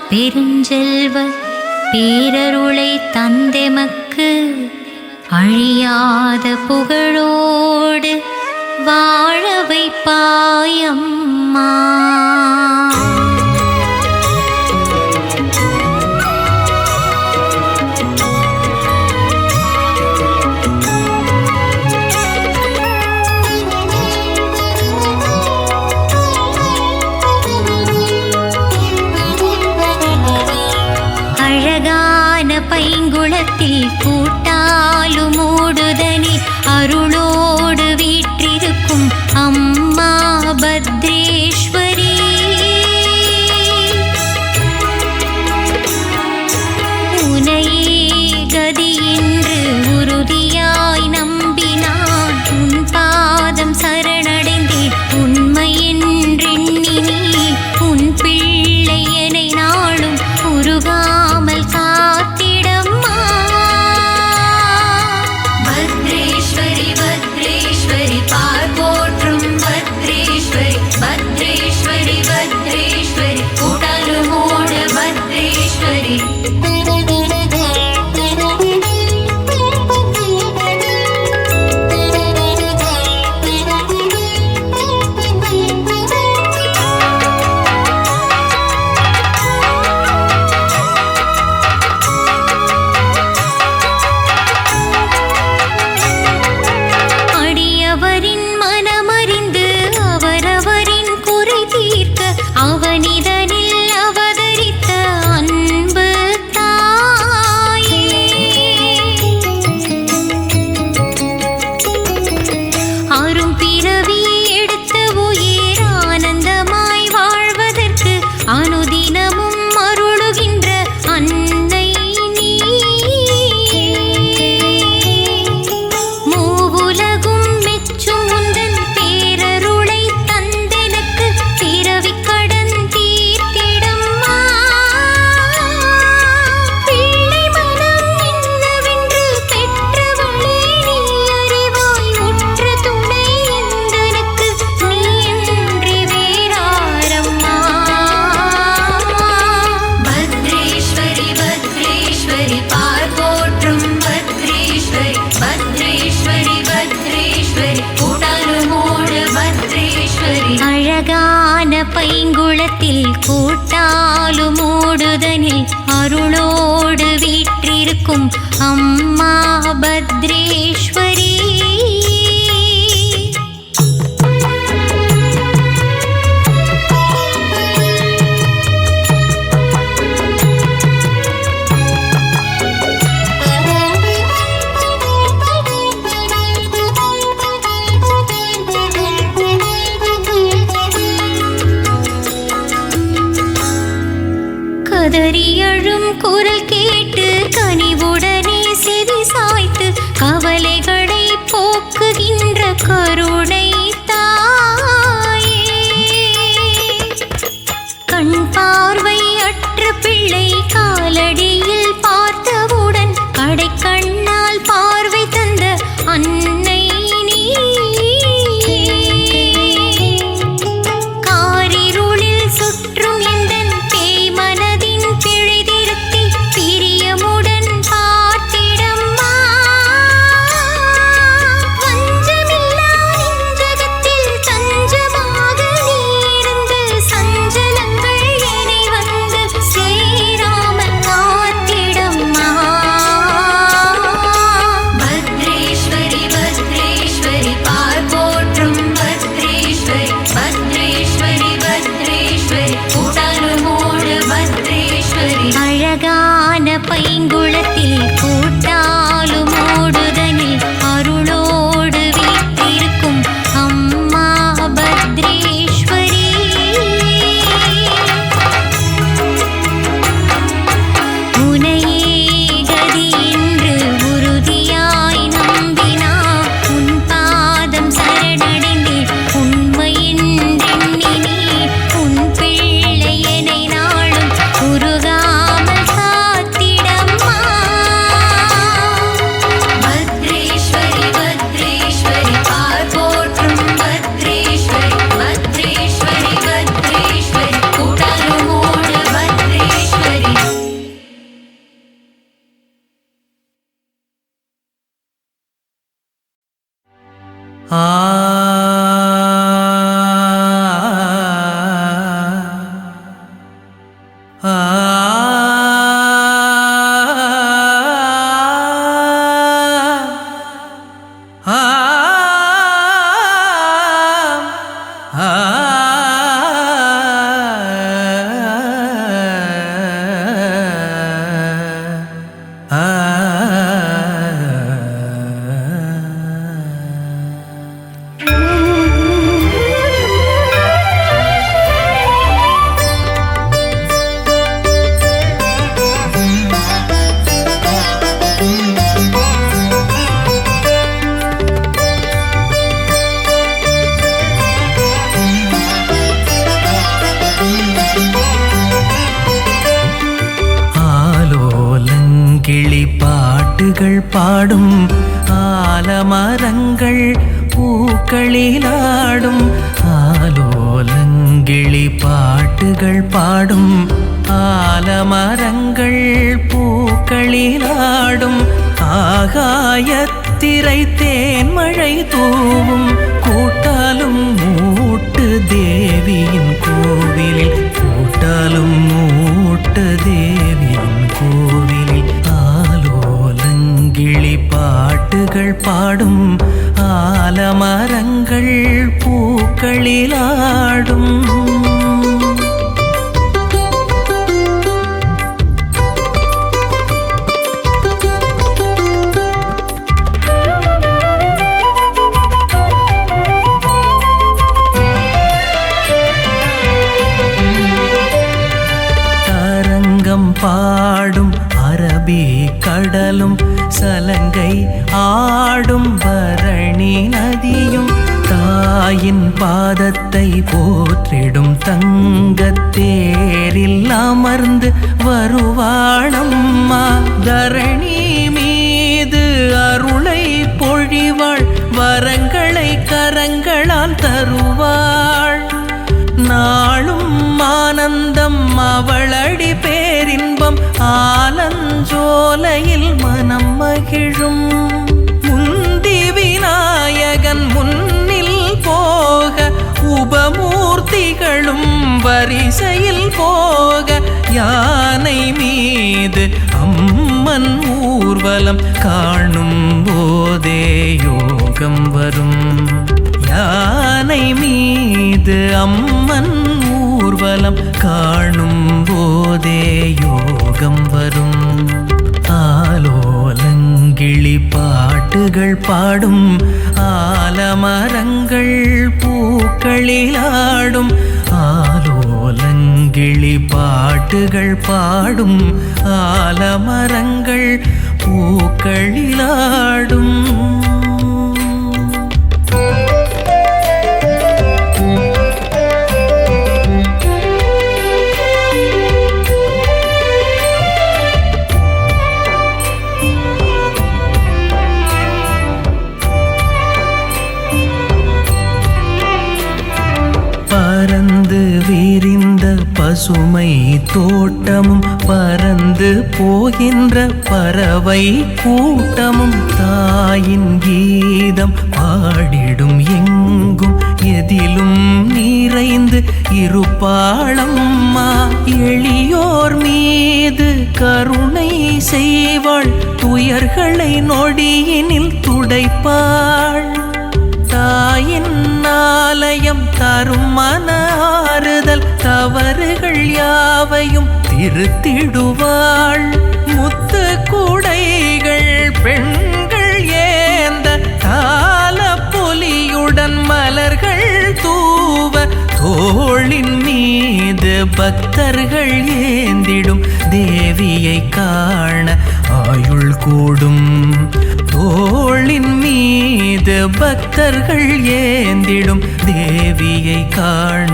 பெருஞ்செல்வ பேரருளை தந்தெமக்கு அழியாத புகழோடு வாழ வைப்பாயம்மா. பைங்குளத்தில் கூட்டாலும் மூடுதனி அருளோடு வீற்றிருக்கும் அம்மா பத்ரேஸ்வரி. உனையே கதி என்று உறுதியாய் நம்பினான் உன் பாதம் சரணடைந்தேன் உண்மையென்றெண்ணி நீ உன் பிள்ளை என்னை நாளும் உருகாமல் பைங்குளத்தில் கூட்டாலும் மூடுதனில் அருளோடு வீற்றிருக்கும் அம்மா பத்ரேஸ்வரி. கதறியழும் குரல் கேட்டு கனிவுடனே செவி சாய்த்து கவலைகளை போக்குகின்ற கருணை தாயே. கண் பார்வை அற்ற பிள்ளை காலடியில் பார்த்தவுடன் கடை கண்ணால் பார்வை தந்த அன்னை நீ. காரிருளில் சுற்றும் எந்தன் பேய் மனதின் பிழை திருத்தி பிரியமுடன் பார்த்திடம்மா. வஞ்சமில்லா பாட்டுகள் பாடும் ஆலமரங்கள் பூக்களிலாடும் ஆலோலங்கிளி பாட்டுகள் பாடும் ஆலமரங்கள் பூக்களிலாடும் ஆகாயத்திரை தேன்மழை தூவும் கூட்டாலும் மூட்டு தேவியின் கோவிலில் கூட்டாலும் மூட்டு தேவியின் கோவிலில் ஆலோலங்கிளி பாட்டுகள் பாடும் ஆலமரங்கள் பூக்களிலாடும் பாடும் அரபி கடலும் சலங்கை ஆடும் பரணி நதியும் தாயின் பாதத்தை போற்றிடும் தங்கத்தேரில் அமர்ந்து வருவாளம்மா தரணி மீது அருளை பொழிவாள் வரங்களை கரங்களால் தருவாள் நாளும் ஆனந்தம் அவளடி பேரின்பம் ஆலஞ்சோலையில் மனம் மகிழும் முந்தி விநாயகன் முன்னில் போக உபமூர்த்திகளும் வரிசையில் போக யானை மீது அம்மன் ஊர்வலம் காணும் போதே யோகம் வரும் யானை மீது அம்மன் ஊர்வலம் காணும் போதே யோகம் வரும் ஆலோலங்கிளி பாட்டுகள் பாடும் ஆலமரங்கள் பூக்களிலாடும் ஆலோலங்கிளி பாட்டுகள் பாடும் ஆலமரங்கள் பூக்களிலாடும் பறந்து விரிந்த பசுமை தோட்டமும் பறந்து போகின்ற பறவை கூட்டமும் தாயின் கீதம் பாடிடும் எங்கும் எதிலும் நிறைந்து இருப்பாளம்மா எளியோர் மீது கருணை செய்வாள் துயர்களை நொடியினில் துடைப்பாள் தாயின் ஆலயம் தரும் மன ஆறுதல் தவறுகள் யாவையும் திருத்திடுவாள் முத்து கூடைகள் பெண்கள் ஏந்த கால புலியுடன் மலர்கள் தூவ தோளின் மீது பக்தர்கள் ஏந்திடும் தேவியை காண ஆயுள் கூடும் தோளின் மீது பக்தர்கள் ஏந்திடும் தேவியை காண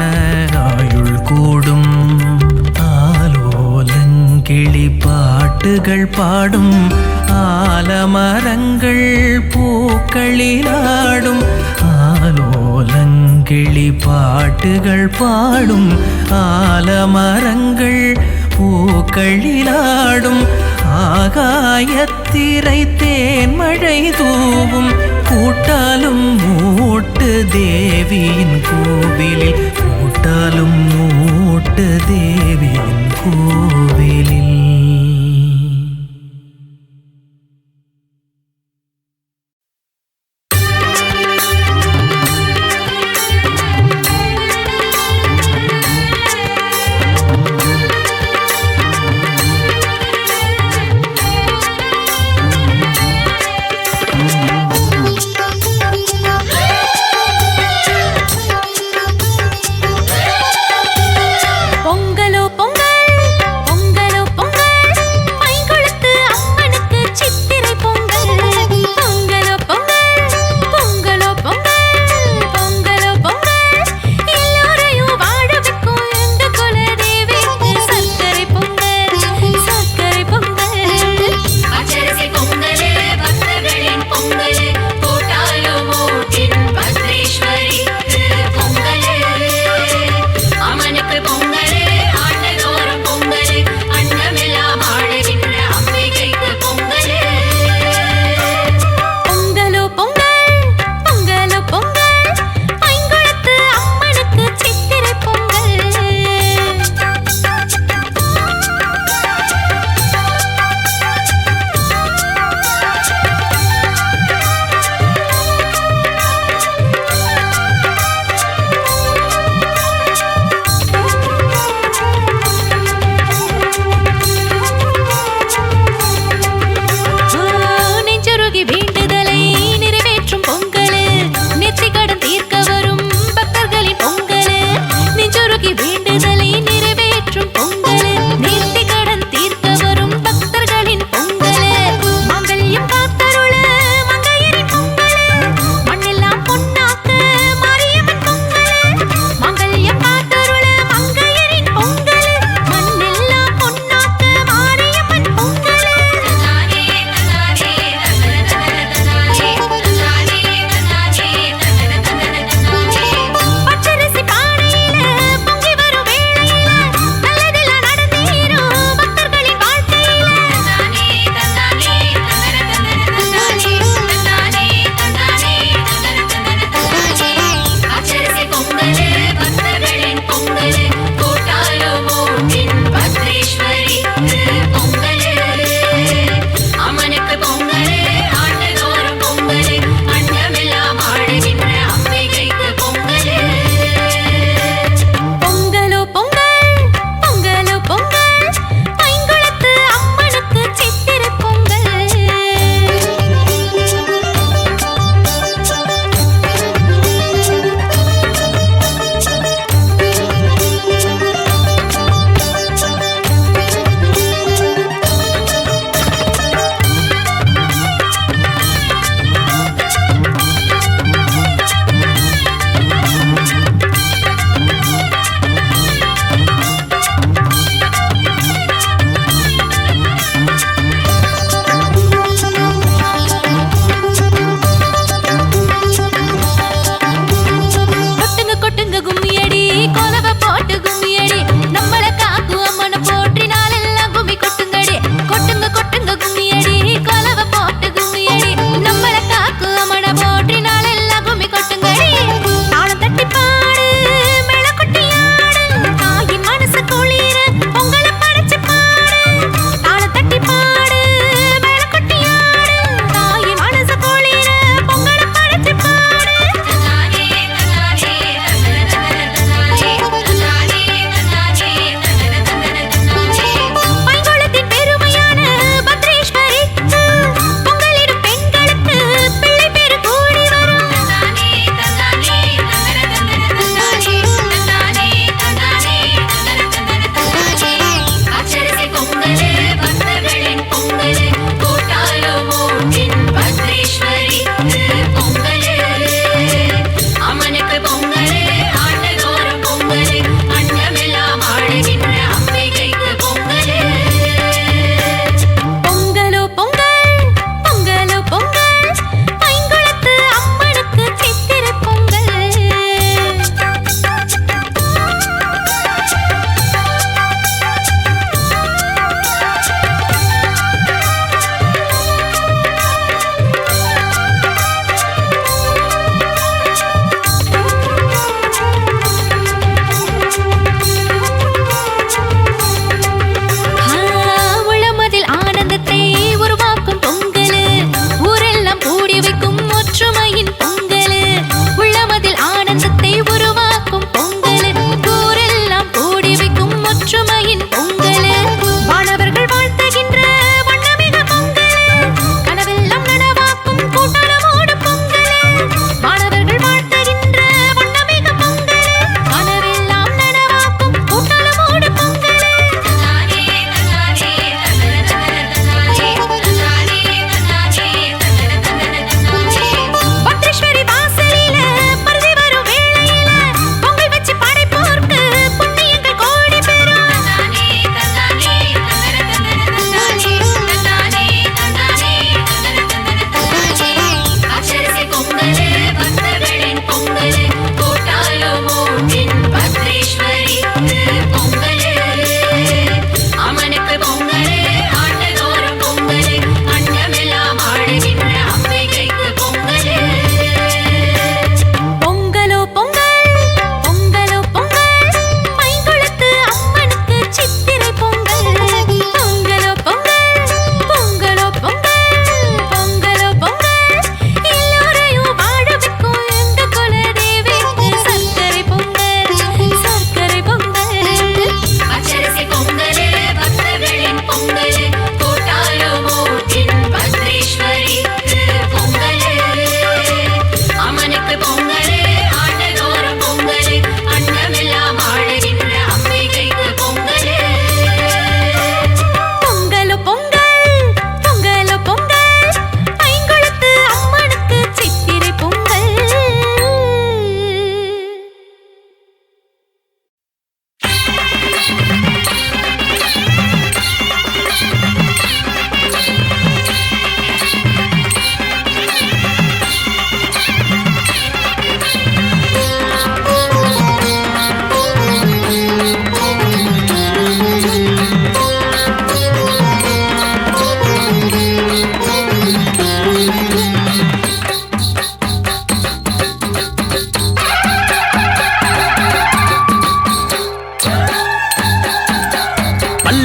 ஆயுள் கூடும் ஆலோலங்கிளி பாட்டுகள் பாடும் ஆலமரங்கள் பூக்களிலாடும் ஆலோலங்கிளி பாட்டுகள் பாடும் ஆலமரங்கள் பூக்களிலாடும் ஆகாயத்திரை தேன்மழை தூவும் கூட்டாலும் மூட்டு தேவியின் கோவிலில் கூட்டாலும் மூட்டு தேவியின் கோவிலில் பொங்கலோ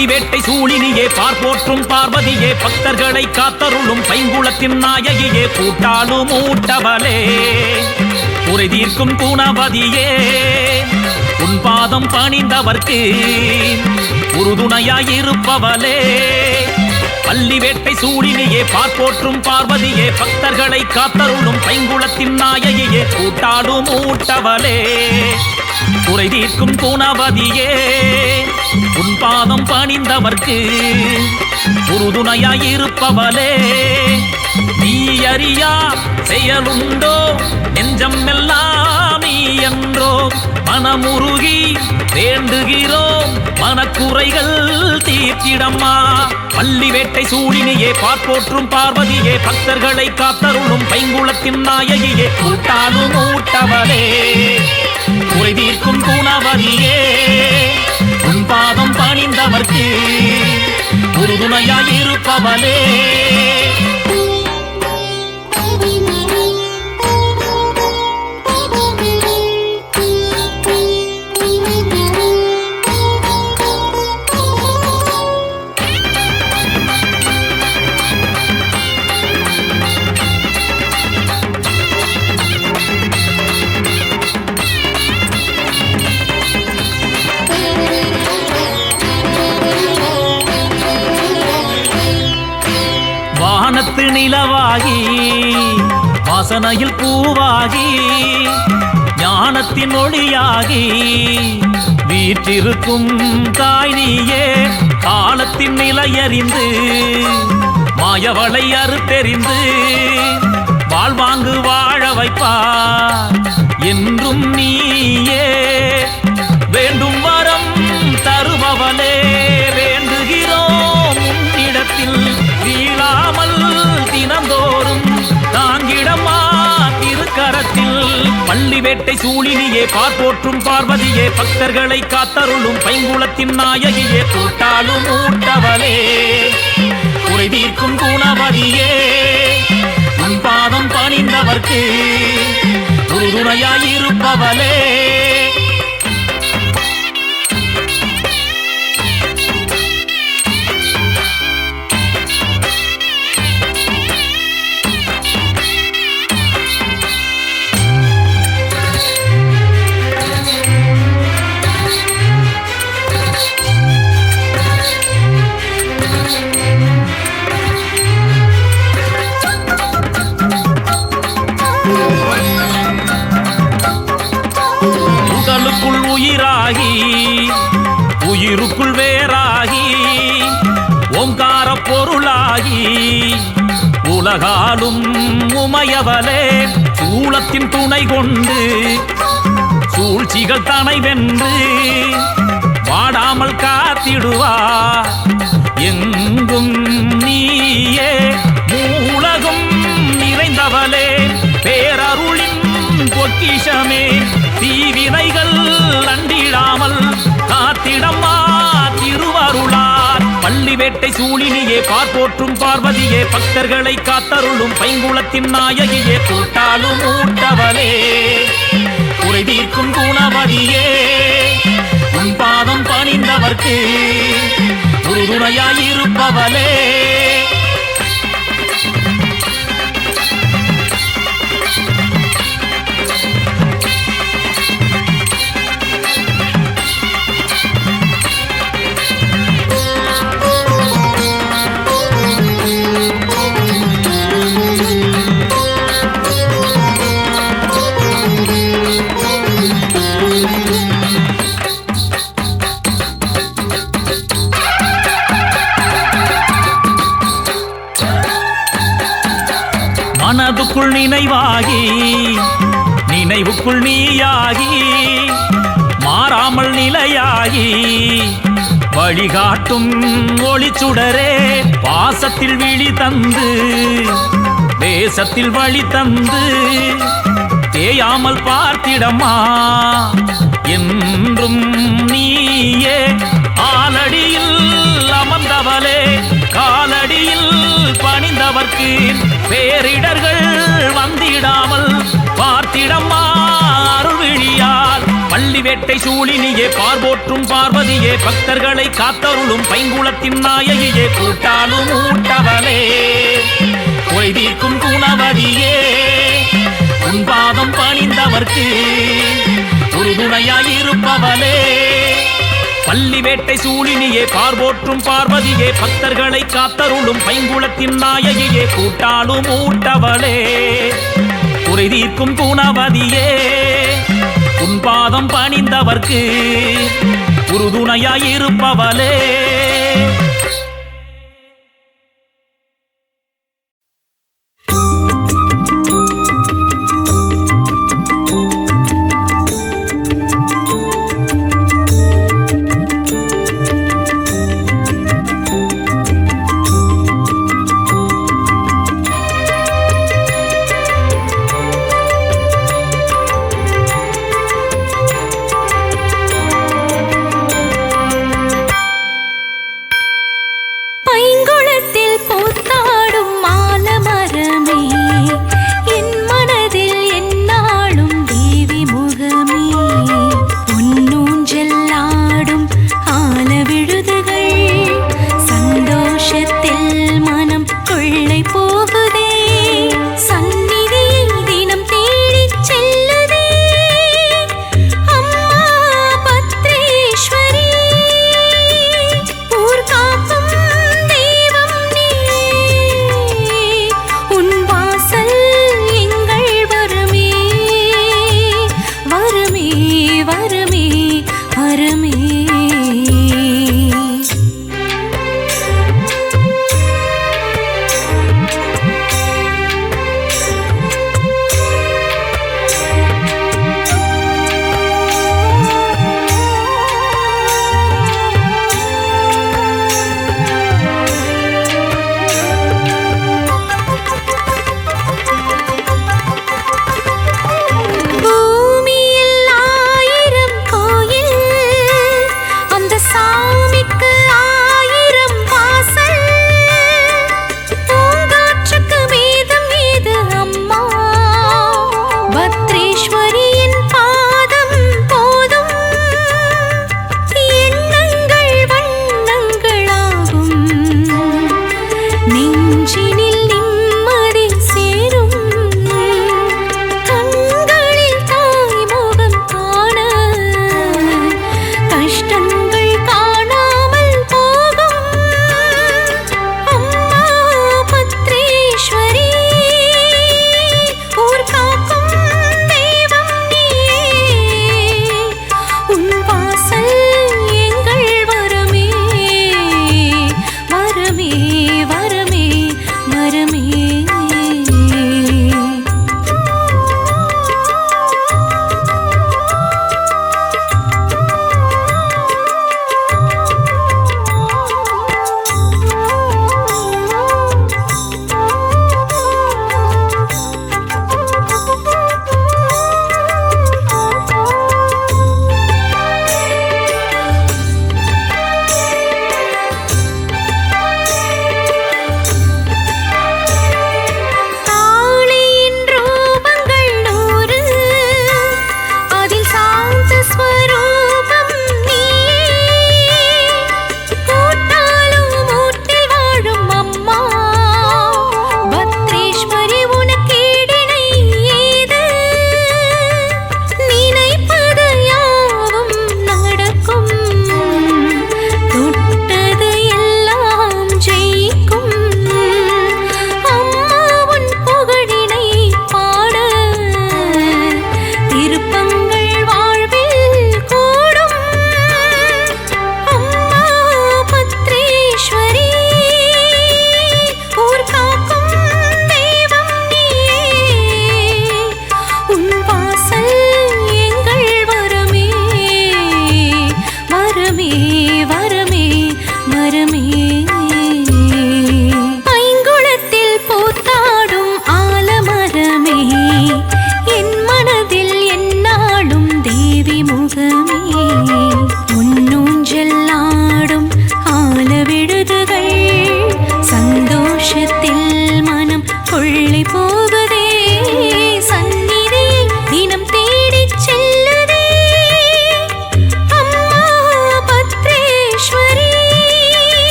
பள்ளி வேட்டை சூழினியே பார்ப்போற்றும் பார்வதியே பக்தர்களை காத்தருளும் பைங்குளத்தின் நாயகியே கூட்டாலும் ஊட்டவளே குறை தீர்க்கும் குணவதியே உன் பாதம் பணிந்தவர்க்கு உறுதுணையாயிருப்பவளே பள்ளி வேட்டை சூழினியே பார்ப்போற்றும் பார்வதியே பக்தர்களை காத்தருளும் பைங்குளத்தின் நாயகியே கூட்டாலும் ஊட்டவளே குறை தீர்க்கும் குணவதியே உன் பாதம் பணிந்தவர்க்கு உறுதுணையாயிருப்பவளே நீ அறியா செயலுண்டோ நெஞ்சம் எல்லாம் நீ என்றோ மனமுருகி வேண்டுகிறோம் மனக்குறைகள் தீர்த்திடம்மா பள்ளி வேட்டை சூழினியே பார்ப்போற்றும் பார்வதியே பக்தர்களை காத்தருளும் பைங்குளத்தின் நாயகியே கூட்டாலும் ஊட்டவளே குறை தீர்க்கும் குணவதியே உன் பாதம் பணிந்தவர்க்கு உறுதுணையாயிருப்பவளே வானத்து நிலவாகி வாசனையில் பூவாகி ஞானத்தின் ஒளியாகி வீற்றிருக்கும் தாய் நீயே காலத்தின் நிலையறிந்து மாயவளை அறுத்தெறிந்து வாழ்வாங்கு வாழ வைப்பார் என்றும் நீயே வேண்டும் வரம் தருபவளே வேண்டுகிறோம் உன்னிடத்தில் வீழாமல் தினந்தோறும் தாங்கிடமா திருக்கரத்தில் பள்ளி வேட்டை சூழினியே பார்ப்போற்றும் பார்வதியே பக்தர்களை காத்தருளும் பைங்குளத்தின் நாயகியே கூட்டாலும் ஊட்டவளே குறை தீர்க்கும் குணவதியே உன் பாதம் பணிந்தவர்க்கு உறுதுணையாயிருப்பவளே உடலுக்குள் உயிராகி உயிருக்குள் வேறாகி ஓங்கார பொருளாகி உலகாலும் உமையவளே சூளத்தின் துணை கொண்டு சூழ்ச்சிகள் தனை வென்று வாடாமல் காத்திடுவார் எங்கும் நீயே மூலகம் நிறைந்தவளே பேரருளின் பொக்கிஷமே தீவினைகள் அண்டிடாமல் காத்திடம்மா திருவருளார் பள்ளி வேட்டை சூழினியே பார்ப்போற்றும் பார்வதியே பக்தர்களை காத்தருளும் பைங்குளத்தின் நாயகியே கூட்டாலும் ஊட்டவளே குறை தீர்க்கும் குணவதியே உன் பாதம் பணிந்தவர்க்கு உறுதுணையாயிருப்பவளே மனதுக்குள் நினைவாகி நினைவுக்குள் நீயாகி மாறாமல் நிலையாகி வழிகாட்டும் ஒளிச்சுடரே பாசத்தில் விழி தந்து தேசத்தில் வழி தந்து தேயாமல் பார்த்திடமா என்றும் நீயே ஆலடியில் அமர்ந்தவளே காலடியில் பணிந்தவர்க்கு பேரிடர்கள் வந்திடாமல் பார்த்திடம்மா அருள்விழியால் பள்ளி பள்ளிவேட்டை சூழினியே பார்போற்றும் பார்வதியே பக்தர்களை காத்தருளும் பைங்குளத்தின் நாயகியே கூட்டாலும் ஊட்டவளே கொய்தீர்க்கும் குணவதியே உன் பாதம் பணிந்தவர்க்கு உறுதுணையாயிருப்பவளே பள்ளிவேட்டை சூழினியே பார்போற்றும் பார்வதியே பக்தர்களை காத்தருளும் பைங்குளத்தின் நாயகியே கூட்டாலும் ஊட்டவளே குறைதீர்க்கும் குணவதியே உன் பாதம் பணிந்தவர்க்கு உறுதுணையாயிருப்பவளே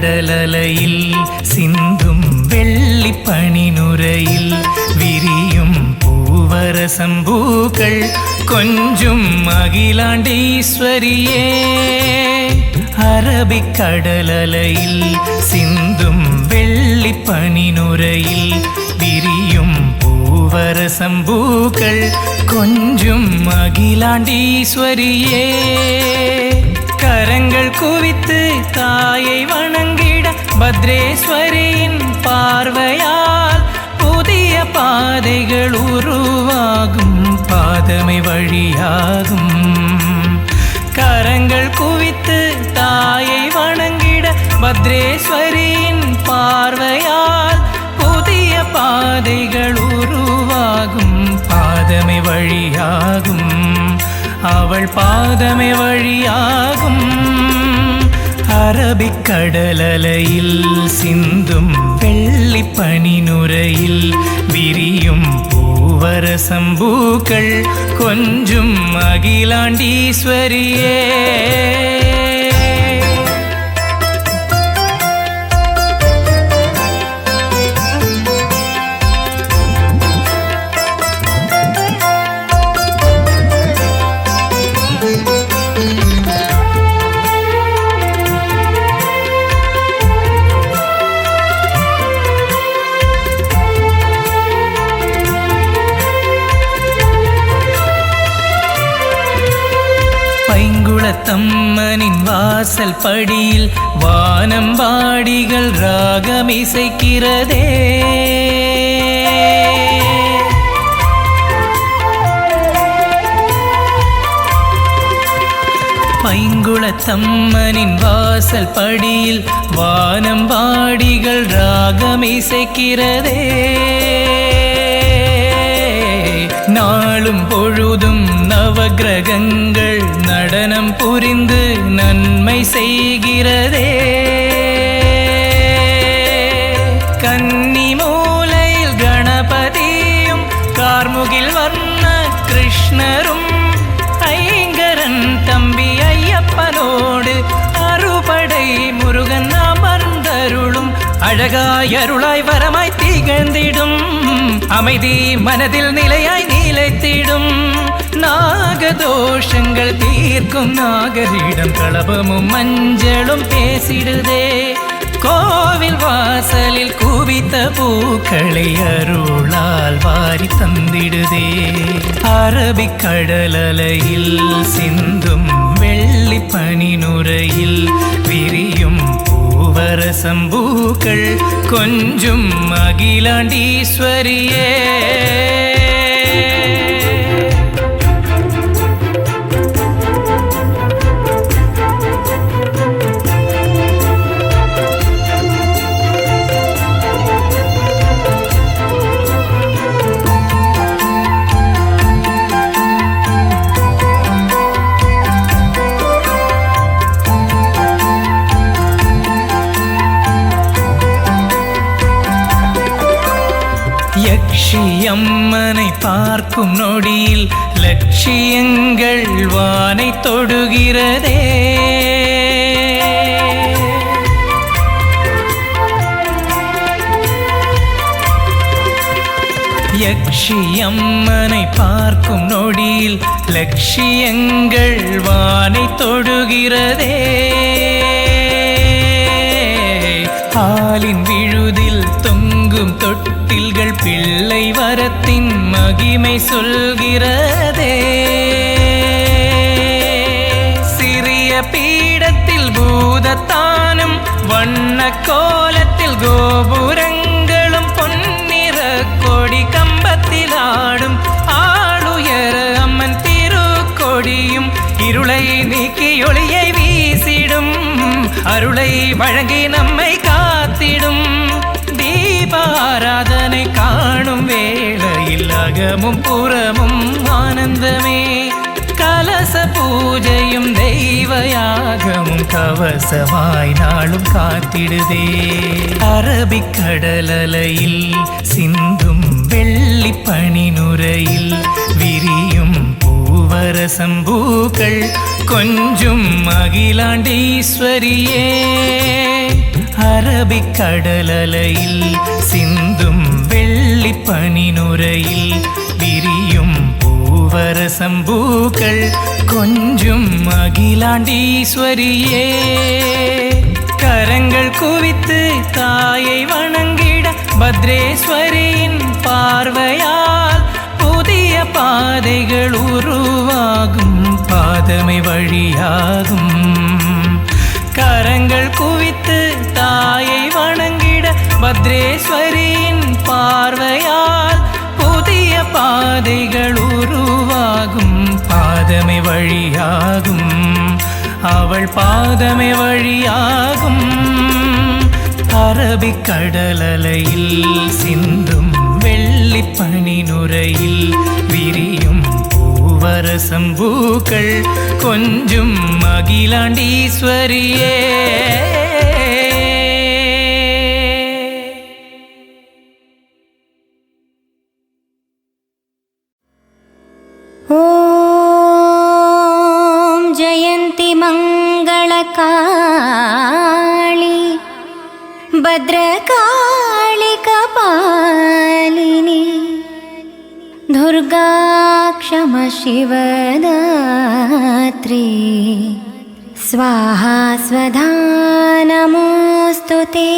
கடலலையில் சிந்தும் வெள்ளி பனிநுரையில் விரியும் பூவரசம்பூக்கள் கொஞ்சும் அகிலாண்டீஸ்வரியே. அரபிக்கடலலையில் சிந்தும் வெள்ளி பனிநுரையில் விரியும் பூவரசம்பூக்கள் கொஞ்சும் அகிலாண்டீஸ்வரியே. கரங்கள் குவித்து தாயை வணங்கிட பத்ரேஸ்வரியின் பார்வையால் புதிய பாதைகள் உருவாகும், பாதமை வழியாகும். கரங்கள் குவித்து தாயை வணங்கிட பத்ரேஸ்வரியின் பார்வையால் புதிய பாதைகள் உருவாகும், பாதமை வழியாகும். அவள் பாதமை வழியாகும். அரபிக்கடலலையில் சிந்தும் வெள்ளி பனிநுரையில் விரியும் பூவரசம்பூக்கள் கொஞ்சும் அகிலாண்டீஸ்வரியே. பைங்குளத்தம்மனின் வாசல் படியில் வானம்பாடிகள் ராகமிசைக்கிறதே. பைங்குளத்தம்மனின் வாசல் படியில் வானம்பாடிகள் ராகமிசைக்கிறதே. நாளும் பொழுதும் நவக்கிரகங்கள் நடனம் புரிந்து நன்மை செய்கிறதே. கன்னி மூலையில் கணபதியும் கார்முகில் வர்ண கிருஷ்ணரும் ஐங்கரன் தம்பி ஐயப்பனோடு அறுபடை முருகன் அமர்ந்தருளும் அழகாய் அருளாய் வரமாய் திகழ்ந்திடும், அமைதி மனதில் நிலையாய் நிலைத்திடும். நாகதோஷங்கள் தீர்க்கும் நாகரிடம் களபமும் மஞ்சளும் பேசிடுதே. கோவில் வாசலில் குவித்த பூக்களை அருளால் வாரி தந்திடுதே. அரபிக்கடலலையில் சிந்தும் வெள்ளி பனிநுரையில் விரியும் பூவரசம்பூக்கள் கொஞ்சும் அகிலாண்டீஸ்வரியே. யக்ஷியம்மனை பார்க்கும் நொடியில் லட்சியங்கள் வானை தொடுகிறதே. யக்ஷியம்மனை பார்க்கும் நொடியில் லட்சியங்கள் வானை தொடுகிறதே. ஆலின் விழுதில் தொங்கும் தொட்டில்கள் பிள்ளை வரத்தின் மகிமை சொல்கிறதே. சிறிய பீடத்தில் பூதத்தானும் வண்ண கோலத்தில் கோபுரங்களும் பொன்னிற கொடி கம்பத்தில் ஆடும் ஆளுயர அம்மன் திருக்கொடியும் இருளை நீக்கி ஒளியை வீசிடும், அருளை வழங்கி நம்மை காத்திடும். தீபாராதனை காணும் வேளையில் அகமும் புறமும் ஆனந்தமே. கலச பூஜையும் தெய்வயாகமும் கவசமாய் நாளும் காத்திடுதே. அரபிக்கடலலையில் சிந்தும் வெள்ளி பனிநுரையில் விரியும் பூவரசம்பூக்கள் கொஞ்சும் அகிலாண்டீஸ்வரியே. அரபிக்கடலலையில் சிந்தும் வெள்ளி பனிநுரையில் விரியும் பூவரசம்பூக்கள் கொஞ்சும் அகிலாண்டீஸ்வரியே. கரங்கள் குவித்து தாயை வணங்கிட பத்ரேஸ்வரியின் பார்வையால் புதிய பாதைகள் உருவாகும், பாதமை வழியாகும். கரங்கள் குவித்து தாயை வணங்கிட பத்ரேஸ்வரியின் பார்வையால் புதிய பாதைகள் உருவாகும், பாதமை வழியாகும். அவள் பாதமை வழியாகும். அரபிக்கடலலையில் சிந்தும் வெள்ளி பனிநுரையில் விரியும் பூவரசம்பூக்கள் கொஞ்சும் அகிலாண்டீஸ்வரியே. ஓம் ஜெயந்தி மங்களகாளி भद्रकाली कपालिनी दुर्गा क्षमा शिवदात्री स्वाहा स्वधा नमोऽस्तु ते।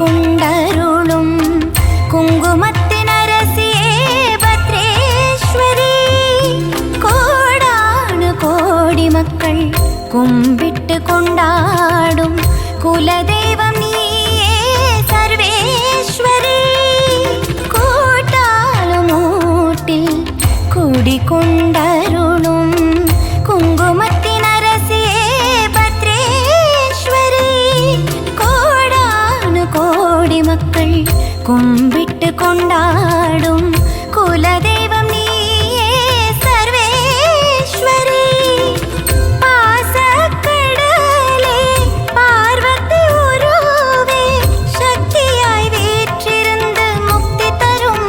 கொண்டருளும் குங்குமத்தினரசியே பத்ரேஸ்வரி, கோடானு கோடி மக்கள் கும்பிட்டு கொண்டாடும் குலதெய்வம் நீயே சர்வேஸ்வரி. கோட்டாலும் மூட்டில் குடிகொண்டருளும் குங்குமத்தினரசியே பத்ரேஸ்வரி, கோடி மக்கள் கும்பிட்டு கொண்டாடும் குலதெய்வம் நீயே சர்வேஸ்வரி. பாசக்கடலே பார்வதி உருவே சக்தியாய் வீற்றிருந்து முக்தி தரும்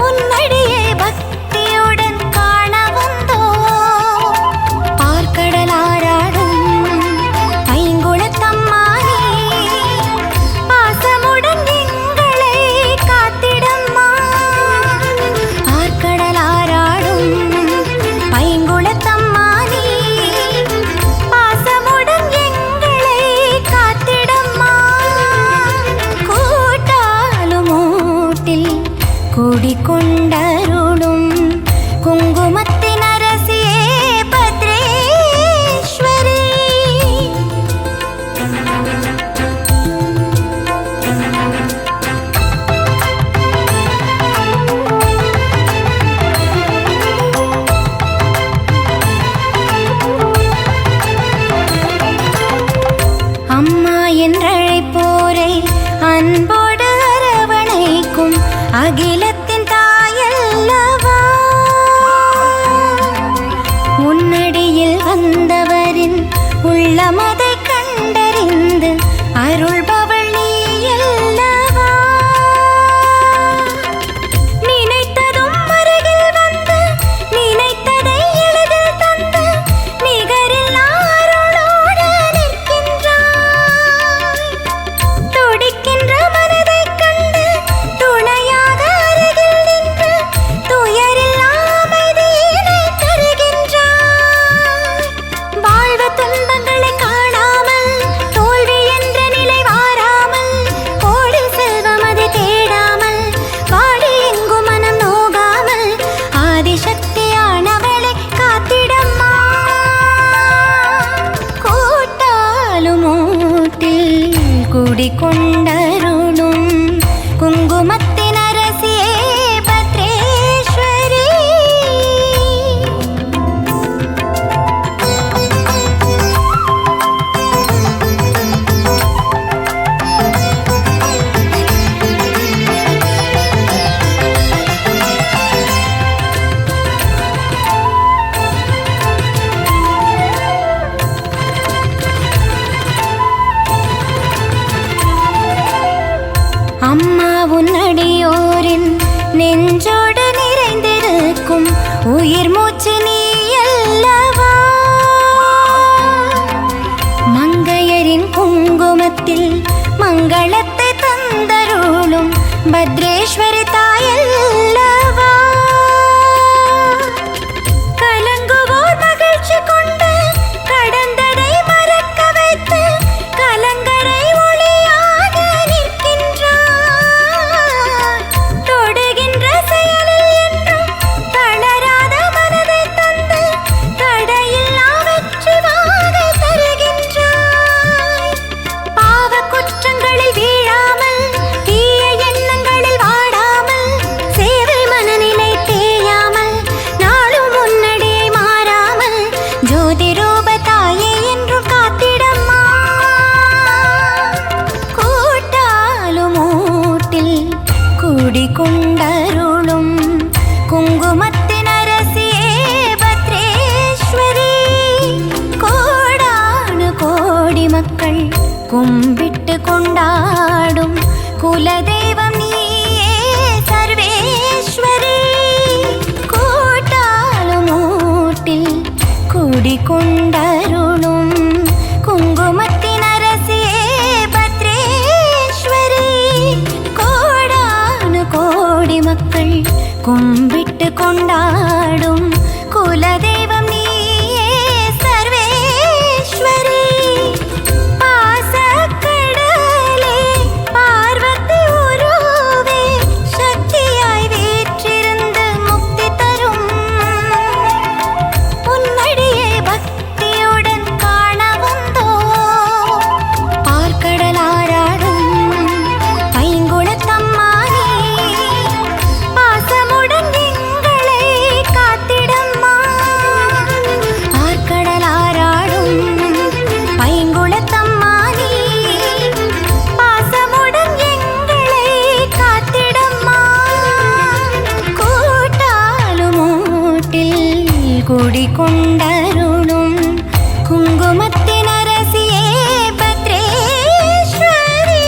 உன்னடியை பக்தியுடன் காண வந்தோ. பார்க்கடலாராடும் ஐங்குளத்தம்மா கொண்டருளும் குங்குமத்தினரசியே பத்ரேஸ்வரி. அம்மா என்றழைப்போரை அன்போடு அரவணைக்கும் அகிலத்தின் தாயல்லவா. உன்னடியில் வந்தவரின் உள்ளமதை கண்டறிந்து அருள்பவள் நீயல்லவா. நினைத்ததும் அருகில் வந்து நினைத்ததை எளிதில் தந்து நிகரில் அருளோடு நிற்கின்றாய். துடிக்கின்ற மனதை கண்டு துணையாக பத்ரேஸ்வரி தாயல்லவா கலங்குவோர் மகிழ்ச்சி கொண்டு கடந்ததை மறக்க வைத்து கலங்கரை ஒளியாக நிற்கின்றார். தொடுகின்ற செயலில் என்றும் தளராத மனதை தந்து தடையில்லா வெற்றி வாகை தருகின்றாய். பாவ குற்றங்களில் வீழாமல் தீய எண்ணங்களில் வாடாமல் சேவை மனநிலை தேயாமல் நாளும் முன்னடியை மாறாமல் ஜோதி ரூப தாயே என்று காத்திடம்மா. கூட்டாலும் ஊட்டில் கூடிக்கொண்டருளும் குங்குமத்தின் அரசியே பத்ரேஸ்வரி. கோடானு கோடி மக்கள் கும்பிட்டு கொண்டாடும் குலதெய்வம் நீயே சர்வேஸ்வரி. கூட்டாலும் ஊட்டில் கூடிக்கொண்டருளும் குங்குமத்தின் அரசியே பத்ரேஸ்வரி. கோடானு கோடி மக்கள் கும்பிட்டு கொண்டாடும் குலதெய்வம் நீயே சர்வேஸ்வரி. பாசக்கடலே பார்வதி உருவே சக்தியாய் வீற்றிருந்து முக்தி தரும் உன்னடியே பக்தியுடன் காண வந்தோ. பார்க்கடலாராடும் பைங்குளத்தம்மானே பாசமுடன் எங்களை காத்திடம்மா. பார்க்கடலாராடும் பைங்குளத்தம்மானே பாசமுடன் எங்களை காத்திடம்மா. கூட்டாலும் ஊட்டில் கூடிக்கொண்டருளும் குங்குமத்தின் அரசியே பத்ரேஸ்வரி.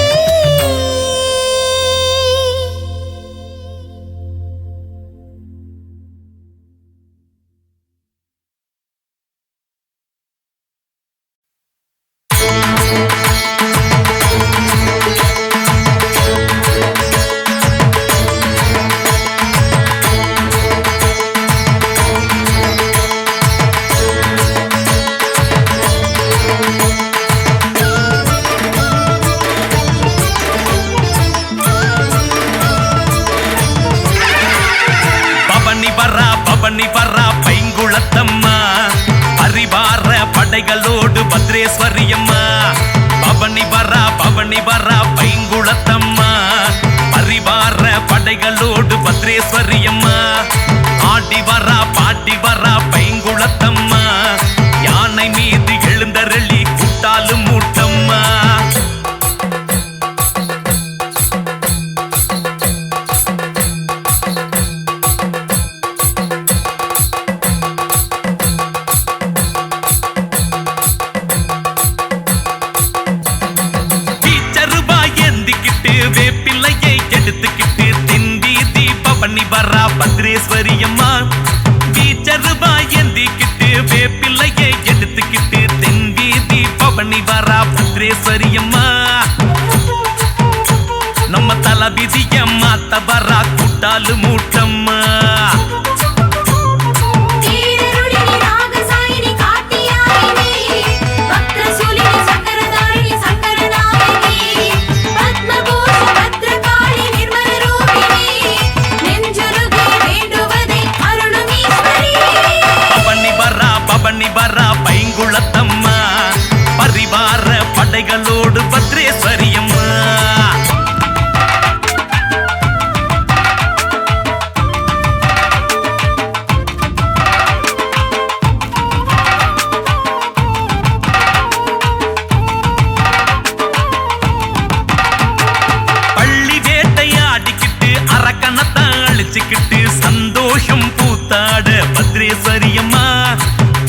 பவனி வர்றா பைங்குளத்தம்மா பரிவார படைகளோடு பத்ரேஸ்வரியம்மா. பவனி வர்றா பைங்குளத்தம்மா பரிவார படைகளோடு பத்ரேஸ்வரியம்மா. ஆடி வர்றா பாட்டி வர்றா பைங்குளத்தம்மா யானை மீது எழுந்தருளி கூட்டாலும் மூட்டம்மா. வேப்பிள்ளையை எடுத்துக்கிட்டு திண்டீதி பவனி வர்றா பத்ரேஸ்வரியம்மா. பீச்சருவா ஏந்திக்கிட்டு வேப்பிள்ளையை எடுத்துக்கிட்டு திண்டீதி பவனி வர்றா பத்ரேஸ்வரியம்மா. நம்ம தலவிதிய மாத்த வர்றா கூட்டாலு மூட்டம்மா. பவனி வர்றா பைங்குளத்தம்மா பரிவார படைகளோடு பத்ரேஸ்வரியம்மா. பள்ளி வேட்டையாடிக்கிட்டு அரக்கணத்தை அழிச்சுக்கிட்டு சந்தோஷம் பூத்தாட பத்ரேஸ்வரியம்மா.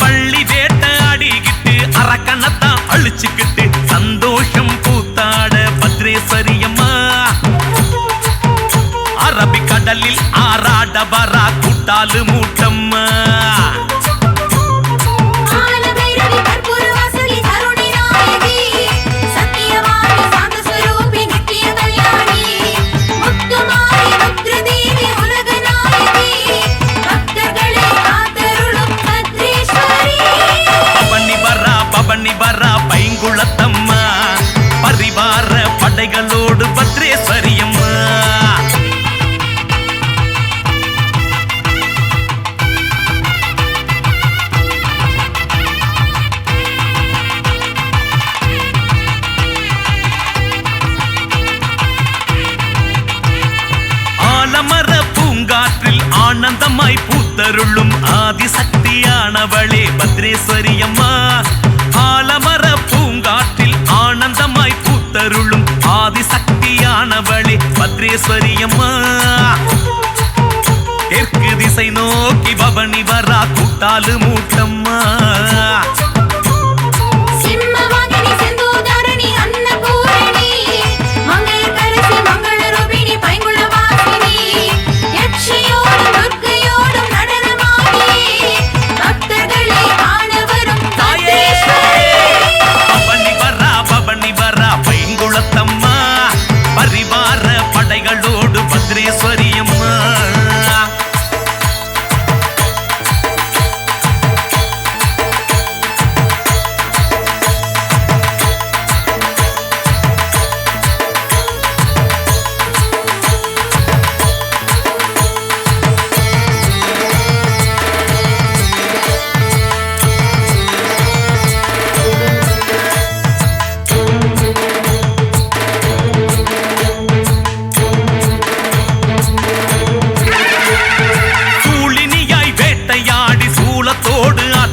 பள்ளி வேட்டையாடிக்கிட்டு அரக்கணத்தை அழிச்சுக்கிட்டு சந்தோஷம் பூத்தாட பத்ரேஸ்வரியம்மா. அரபிக்கடலில் ஆராட வரா கூட்டாலு மூட்டம்மா. சத்தியவாணி சாந்த ஸ்வரூபி நித்திய கல்யாணி முத்துமா ஆனந்தமாய் பூத்தருளும் ஆதிசக்தியானவளே பத்ரேஸ்வரி அம்மா. ஆலமர பூங்காற்றில் ஆனந்தமாய் பூத்தருளும் ஆதிசக்தியானவளே பத்ரேஸ்வரி அம்மா. தெற்கு திசை நோக்கி பவனி வரா கூட்டாலு மூட்டம்மா. பரிவார படைகளோடு பத்ரேஸ்வரி அம்மா.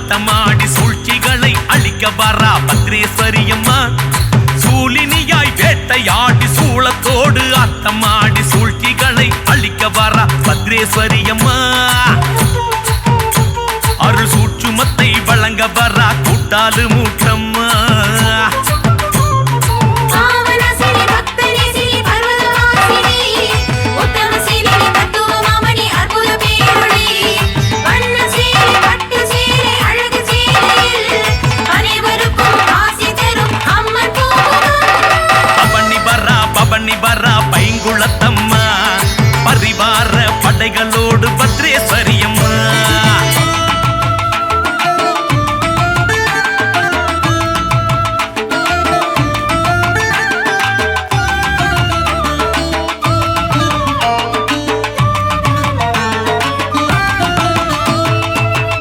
ஆட்டமாடி சூழ்ச்சிகளை அழிக்க வரா பத்ரேஸ்வரி அம்மா. சூலினியாய் வேட்டையாடி சூளத்தோடு ஆட்டமாடி சூழ்ச்சிகளை அழிக்க வரா பத்ரேஸ்வரி அம்மா. அருள் சூட்சுமத்தை வழங்க வரா கூட்டாலு மூட்டம்மா. பைங்குளத்தம்மா பரிவார படைகளோடு பத்ரேஸ்வரி அம்மா.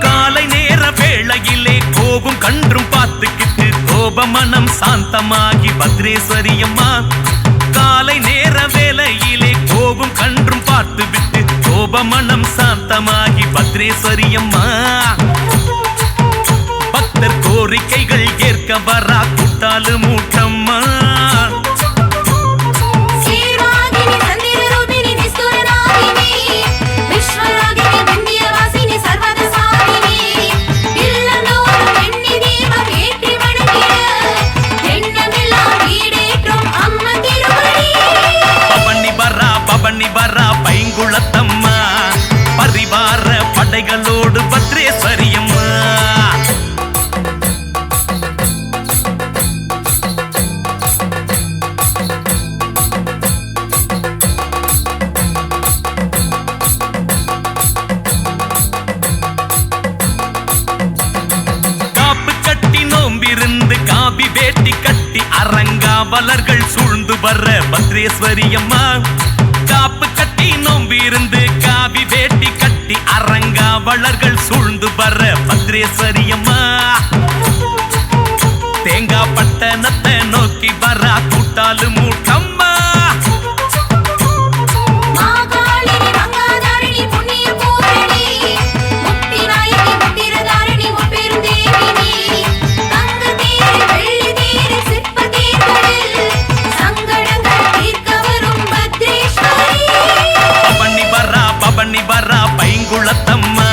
காலை நேர வேளையிலே கோபம் கன்றும் பார்த்துக்கிட்டு கோப மனம் சாந்தமாகி பத்ரேஸ்வரி அம்மா. காலை நேர வேளையிலே கோபம் கன்றும் பார்த்து விட்டு கோப மனம் சாந்தமாகி பத்ரேஸ்வரி அம்மா. பக்தர் கோரிக்கைகள் ஏற்க வரா கூட்டாலு மூட்டம்மா. பைங்குளத்தம்மா பரிவார படைகளோடு பத்ரேஸ்வரி அம்மா. காப்பு கட்டி நோம்பிருந்து காவி வேட்டி கட்டி அரங்காவலர்கள் சூழ்ந்து வர பத்ரேஸ்வரி அம்மா. காப்பு கட்டி நோம்பிருந்து காவி வேட்டி கட்டி அரங்காவலர்கள் சூழ்ந்து வர பத்ரேஸ்வரி அம்மா. தேங்காய் பட்டணத்தை நோக்கி வரா கூட்டாலு மூட்டம்மா. பைங்குளத்தம்மா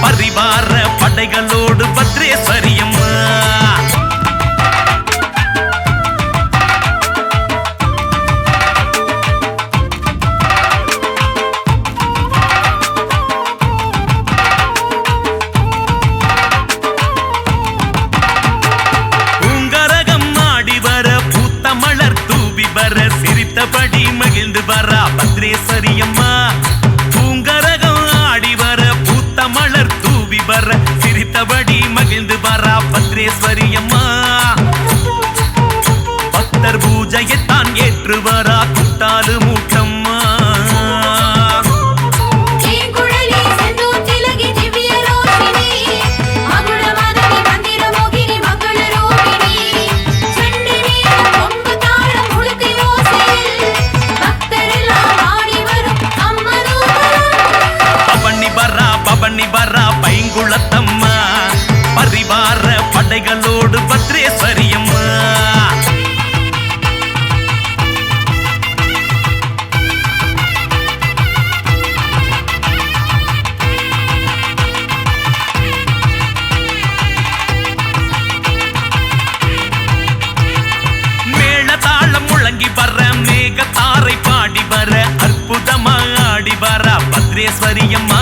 பரிவார படைகளோடு பத்ரேஸ்வரி அம்மா. பூங்கரகம் ஆடி வர பூத்த மலர் தூவி வர சிரித்தபடி மகிழ்ந்து வரா பத்ரேஸ்வரி அம்மா. மலர் தூவி வர சிரித்தபடி மகிழ்ந்து வரா பத்ரேஸ்வரி அம்மா. பக்தர் பூஜையைத்தான் ஏற்று வரா கூட்டாலு மூட்டம்மா. பத்ரேஸ்வரியம்மா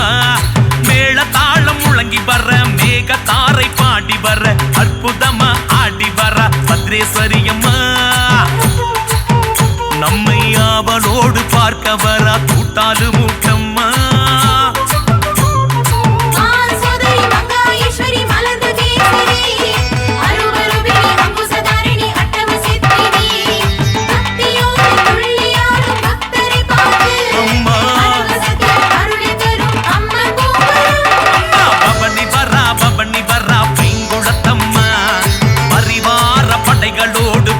மேள தாளம் முழங்கி வர மேக தாரை பாடி வர அற்புதமா ஆடி வர பத்ரேஸ்வரியம்மா நம்மை அவளோடு பார்க்க வர கூட்டாளு மூட்டம்மா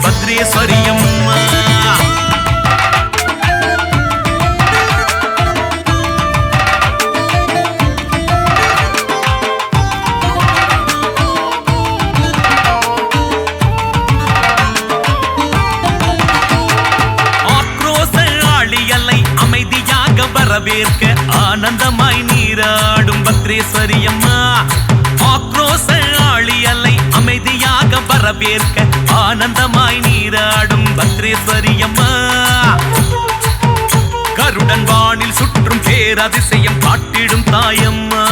பத்ரேஸ்வரியம்மா ஆக்ரோஷ ஆழியலை அமைதியாக வரவேற்க ஆனந்தமாய் நீராடும் பத்ரேஸ்வரியம்மா ஆக்ரோஷ ஆழியலை அமைதியாக வரவேற்க ஆனந்தமாய் நீராடும் பத்ரேஸ்வரியம்மா கருடன் வானில் சுற்றும் பேரதிசயம் காட்டிடும் தாயம்மா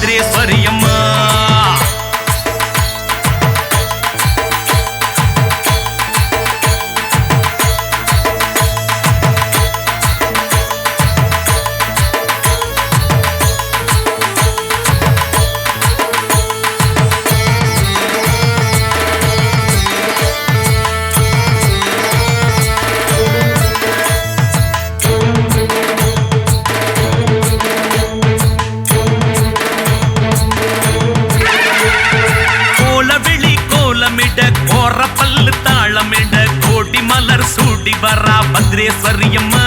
பத்ரேஸ்வரியம்மா கோர பல்லு தாளமிட கோடி மலர் சூடி வரா பத்ரேஸ்வரியம்மா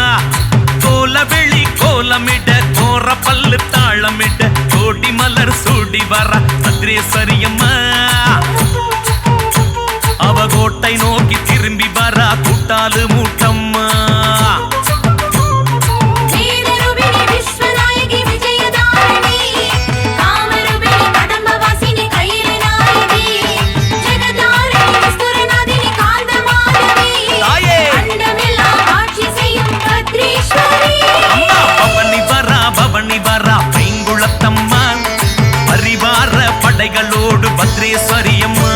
கோலவெளி கோலமிட கோர பல்லு தாளமிட கோடி மலர் சூடி வரா பத்ரேஸ்வரியம்மா அவ கோட்டை நோக்கி திரும்பி வரா கூட்டாளு மூட்டம்மா படைகளோடு பத்ரேஸ்வரியம்மா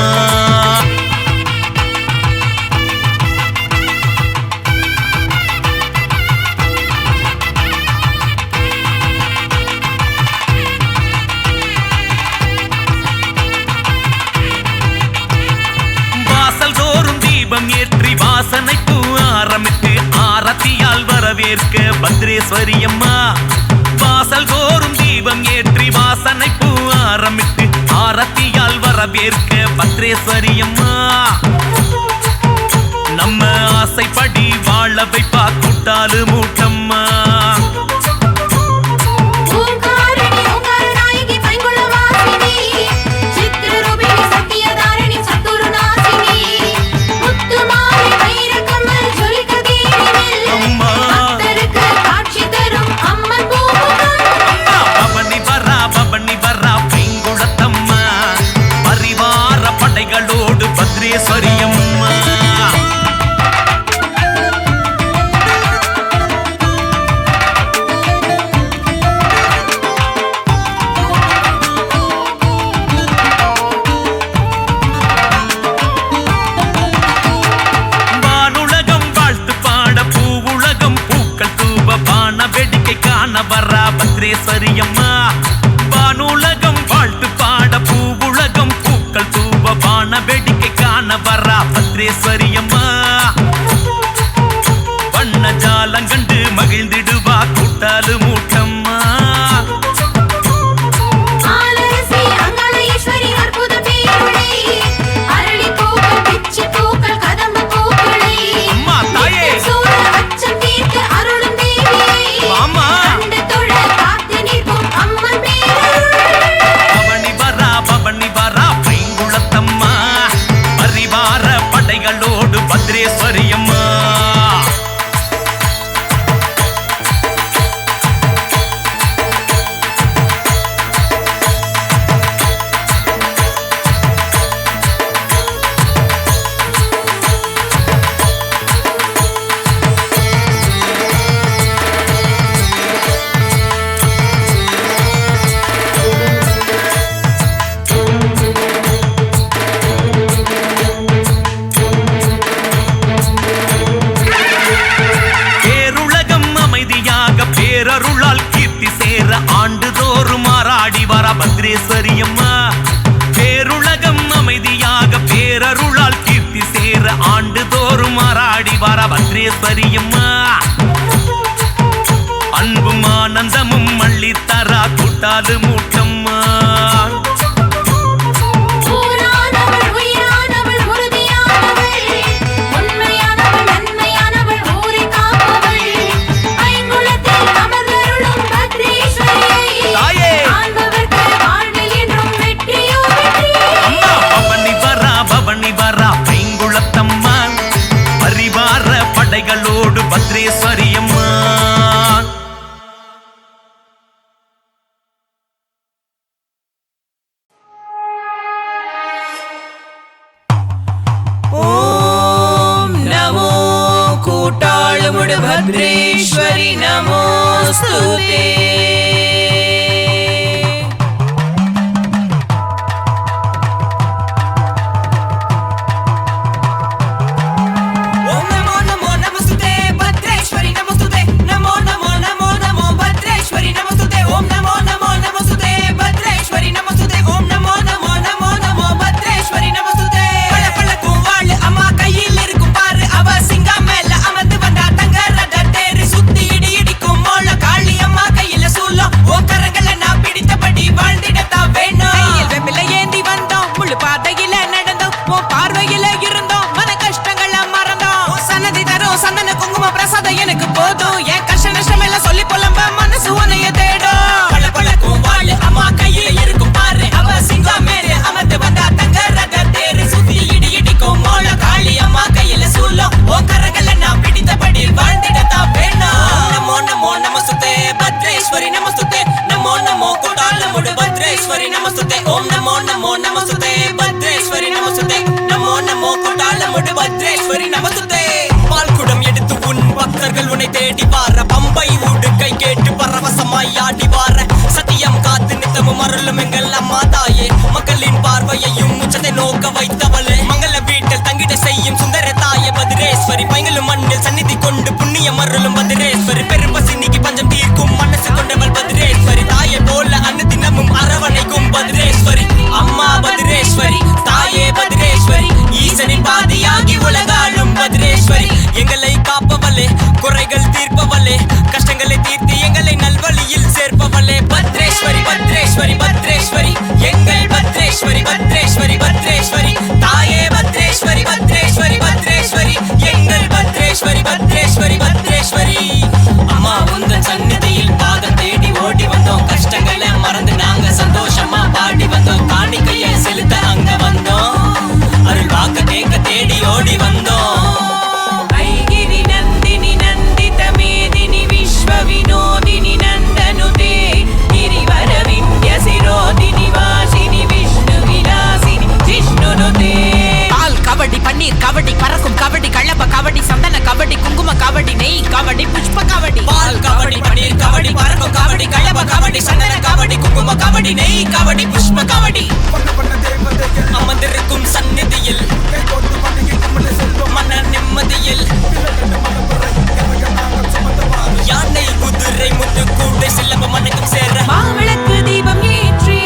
வாசல் தோறும் தீபம் ஏற்றி வாசனை பூ ஆரம்பித்து ஆரத்தியால் வரவேற்க பத்ரேஸ்வரியம்மா வாசல் தோறும் தீபம் ஏற்றி வாசனை பூ ஆரம்பித்து ஆரத்தியால் வரவேற்க பத்ரேஸ்வரியம்மா நம்ம ஆசைப்படி வாழ வைப்பா கூட்டாளு மூட்டம்மா படைகளோடு பத்ரேஸ்வரியம்மா வானுலகம் வாழ்த்து பாட பூவுலகம் பூக்கள் தூப பான வேடிக்கை காண வரா பத்ரேஸ்வரியம்மா வானுலகம் வாழ்த்து பாட பூவுலகம் பூக்கள் தூப பான வேடிக்கை காண வரா பத்ரேஸ்வரியம்மா வண்ண ஜாலங்கண்டு மகிழ்ந்திடுவா கூட்டாளு மூட்டம்மா படைகளோடு பத்ரேஸ்வரி அம்மா. பேரருளால் கீர்த்தி சேர ஆண்டுதோறும் ஆராடி வர பத்ரேஸ்வரி அம்மா. பேருலகம் அமைதியாக பேரருளால் கீர்த்தி சேர ஆண்டுதோறும் ஆராடி வர பத்ரேஸ்வரி அம்மா. அன்பும் ஆனந்தமும் அள்ளித்தரா கூட்டாது மூட்டம்மா. படைகளோடு பத்ரேஸ்வரி அம்மா. ஓம் நமோ கூட்டாளமுடு பத்ரேஸ்வரி நமோஸ்துதே. பால்குடம் எடுத்து உன் பக்தர்கள் உன்னை தேடி வார பம்பை ஊடுகை கேட்டு பரவசமாய் ஆடி வார சத்தியம் காத்து நித்தமும் அருளும் எங்கள் அம்மா தாயே. மக்களின் பார்வையையும் உச்சத்தை நோக்க வைத்தவளே மங்கள வீட்டில் தங்கிட செய்யும் சுந்தர தாயே பத்ரேஸ்வரி. பைங்களும் மண்ணில் சந்நிதி கொண்டு புண்ணியம் அருளும் பத்ரேஸ்வரி. பெரும்பசி நீக்கி பஞ்சம் தீர்க்கும் மனசு கொண்டவள் பத்ரேஸ்வரி. தாயை போல அன்னதினமும் அரவணைக்கும் பத்ரேஸ்வரி அம்மா பத்ரேஸ்வரி தாயே பத்ரேஸ்வரி. ஈசனின் பாதியாகி உலகாளும் பத்ரேஸ்வரி. எங்களை காப்பவளே குறைகள் தீர்ப்பவளே கஷ்டங்களை தீர்த்து எங்களை நல்வழியில் சேர்ப்பவளே பத்ரேஸ்வரி பத்ரேஸ்வரி பத்ரேஸ்வரி எங்கள் பத்ரேஸ்வரி பத்ரேஸ்வரி பத்ரேஸ்வரி தாயே பத்ரேஸ்வரி பத்ரேஸ்வரி பத்ரேஸ்வரி எங்கள் பத்ரேஸ்வரி பத்ரேஸ்வரி பத்ரேஸ்வரி. அம்மா உந்தன் சந்நிதியில் பாதம் தேடி ஓடி வந்தோம். கஷ்டங்களை மறந்து நாங்க சந்தோஷமா பாடி வந்தோம். காணிக்கையை செலுத்த அங்க வந்தோம். அருள் வாக்க கேட்க தேடி ஓடி வந்தோம். ஐகிரி நந்தினி நந்தித மேதினி விஸ்வ வினோதினி நந்தனுதே கிரிவர விந்திய சிரோதினி வாசினி விஷ்ணு விலாசினி ஜிஷ்ணுனுதே. பால் கபடி பன்னீர் கபடி பறக்கும் கபடி கள்ளப்ப கபடி சந்தன கபடி குங்கும கபடி நெய் கபடி புஷ்ப கபடி. பால் கபடி பன்னீர் கபடி பறக்கும் கபடி கள்ளப்ப கபடி சந்தன கபடி குங்கும கபடி நெய் கபடி புஷ்ப கபடி. அமர்ந்திருக்கும் சந்நிதியில் மன்னர் நிம்மதியில் யானை குதிரை முத்து கூட்டை சிலம்பம் மனக்கும் சேர மாவிளக்கு தீபம் ஏற்றி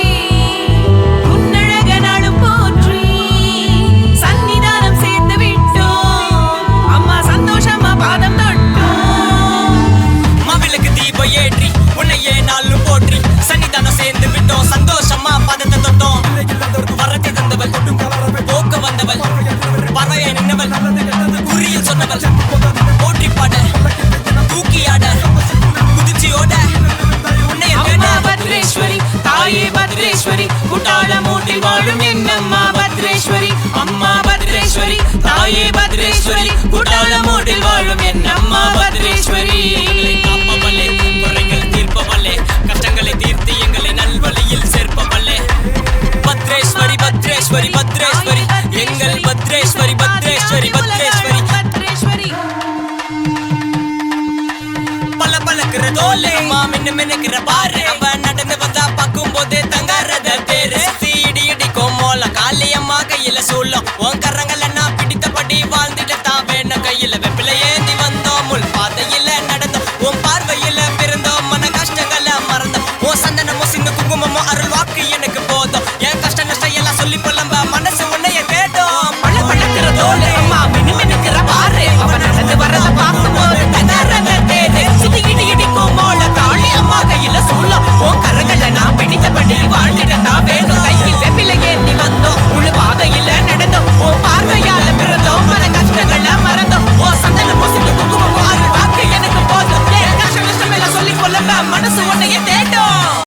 உன்னழக நாளும் போற்றி சன்னிதானம் சேர்த்து விட்டோம். அம்மா சந்தோஷமா பாதம் தொட்டோம். மாவிளக்கு தீபம் ஏற்றி உன்னையே நாளும் போற்றி சன்னிதானம் சேர்ந்து விட்டோம். சந்தோஷமா பாதத்தை தொட்டோம். வரத்தை தந்தவள் போக்க வந்தவள் பறைய நின்னவள் குறியில் சொன்னவள் போற்றி பாட தூக்கி ஆட குதிச்சியோட அம்மா பத்ரேஸ்வரி தாயே பத்ரேஸ்வரி குட்டால மூட்டில் வாழும் என்னம்மா பத்ரேஸ்வரி அம்மா பத்ரேஸ்வரி தாயே கோலமோடில் வாழும் என் அம்மா பத்ரேஸ்வரி எங்களை காப்பவளே குறைகள் தீர்ப்பவளே கஷ்டங்களை தீர்த்து எங்களை நல்வழியில் சேர்ப்பவளே பத்ரேஸ்வரி பத்ரேஸ்வரி பத்ரேஸ்வரி எங்கள் பத்ரேஸ்வரி பத்ரேஸ்வரி பத்ரேஸ்வரி பல பழக்கிற தோலே அம்மா மின்னு மின்னுக்கிற பாரு அவ நடந்து வந்தா பார்க்கும் போதே தங்காரத தேரு இடி இடிக்கும் மோல காலி அம்மா கையில சூழம் உன் கரங்களை நான் பிடித்தபடி வாழ்ந்துட்டு தான் வேணும் கையில வெப்பில ஏந்தி வந்தோம் முள் பாதையில நடந்தோம் உன் பார்வையில பிறந்தோம் மன கஷ்டங்களை மறந்தோம் உன் சந்தனமோ சின்ன குங்குமமோ அருள் வாக்கு எனக்கு போதும் என் கஷ்ட நஷ்டம் எல்லாம் சொல்லி புலம்ப மனசு உன்னைய கேட்டோம் பழ பழக்கிற தோலே அம்மா மின்னு மின்னுக்கிற பாரு அவ நடந்து வரத பார்க்கும் போது தங்காரத தேரு இடி இடிக்கும் மோல காளி அம்மா கையில சூழம் உன் கரங்களை நான் பிடித்தபடி வாழ்ந்துட்டு தான் வேணும் கையில் வெப்பில ஏந்தி வந்தோம் முழு பாதையில நடந்தோம் உன் பார்வையால பிறந்தோம் மன கஷ்டங்களை மறந்தோம் உன் சந்தன முசிந்து குங்குமம் அருள் வாக்கு எனக்கு போதும் என் கஷ்ட நஷ்டம் எல்லாம் சொல்லி கொள்ளம்ப மனசு